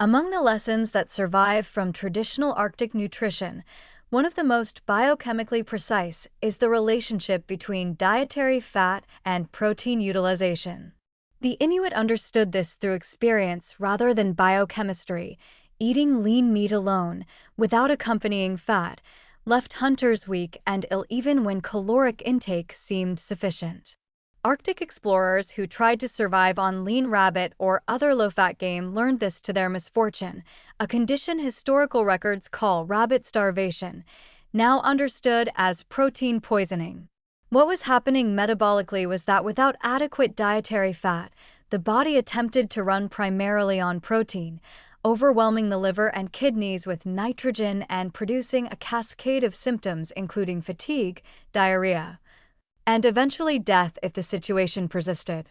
Among the lessons that survive from traditional Arctic nutrition, one of the most biochemically precise is the relationship between dietary fat and protein utilization. The Inuit understood this through experience rather than biochemistry. Eating lean meat alone, without accompanying fat, left hunters weak and ill even when caloric intake seemed sufficient. Arctic explorers who tried to survive on lean rabbit or other low-fat game learned this to their misfortune, a condition historical records call rabbit starvation, now understood as protein poisoning. What was happening metabolically was that without adequate dietary fat, the body attempted to run primarily on protein, overwhelming the liver and kidneys with nitrogen and producing a cascade of symptoms including fatigue, diarrhea, and eventually death if the situation persisted.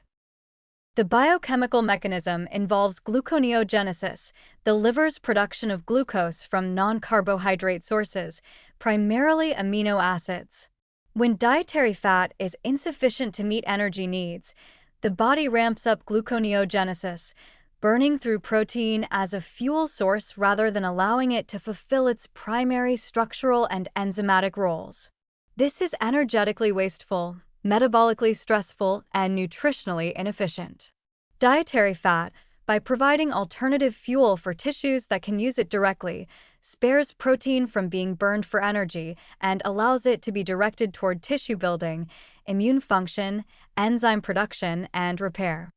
The biochemical mechanism involves gluconeogenesis, the liver's production of glucose from non-carbohydrate sources, primarily amino acids. When dietary fat is insufficient to meet energy needs, the body ramps up gluconeogenesis, burning through protein as a fuel source rather than allowing it to fulfill its primary structural and enzymatic roles. This is energetically wasteful, metabolically stressful, and nutritionally inefficient. Dietary fat, by providing alternative fuel for tissues that can use it directly, spares protein from being burned for energy and allows it to be directed toward tissue building, immune function, enzyme production, and repair.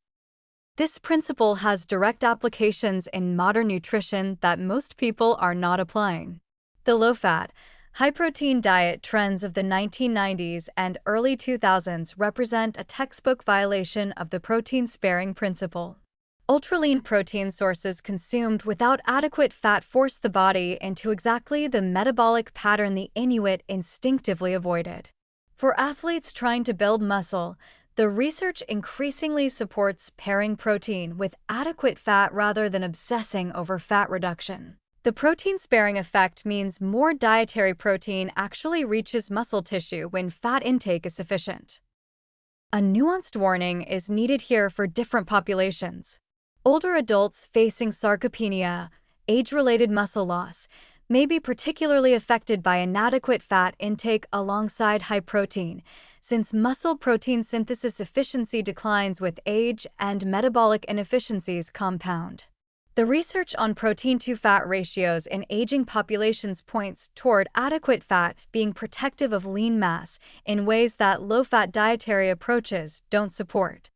This principle has direct applications in modern nutrition that most people are not applying. The low-fat, high-protein diet trends of the 1990s and early 2000s represent a textbook violation of the protein-sparing principle. Ultra-lean protein sources consumed without adequate fat force the body into exactly the metabolic pattern the Inuit instinctively avoided. For athletes trying to build muscle, the research increasingly supports pairing protein with adequate fat rather than obsessing over fat reduction. The protein-sparing effect means more dietary protein actually reaches muscle tissue when fat intake is sufficient. A nuanced warning is needed here for different populations. Older adults facing sarcopenia, age-related muscle loss, may be particularly affected by inadequate fat intake alongside high protein, since muscle protein synthesis efficiency declines with age and metabolic inefficiencies compound. The research on protein-to-fat ratios in aging populations points toward adequate fat being protective of lean mass in ways that low-fat dietary approaches don't support.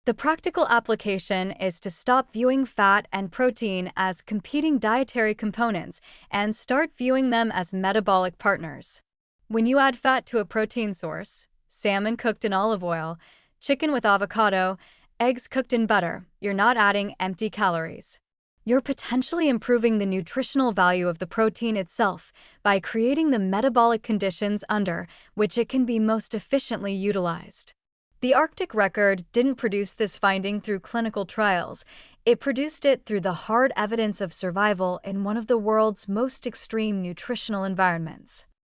The practical application is to stop viewing fat and protein as competing dietary components and start viewing them as metabolic partners. When you add fat to a protein source, salmon cooked in olive oil, chicken with avocado, eggs cooked in butter, you're not adding empty calories. You're potentially improving the nutritional value of the protein itself by creating the metabolic conditions under which it can be most efficiently utilized. The Arctic record didn't produce this finding through clinical trials. It produced it through the hard evidence of survival in one of the world's most extreme nutritional environments.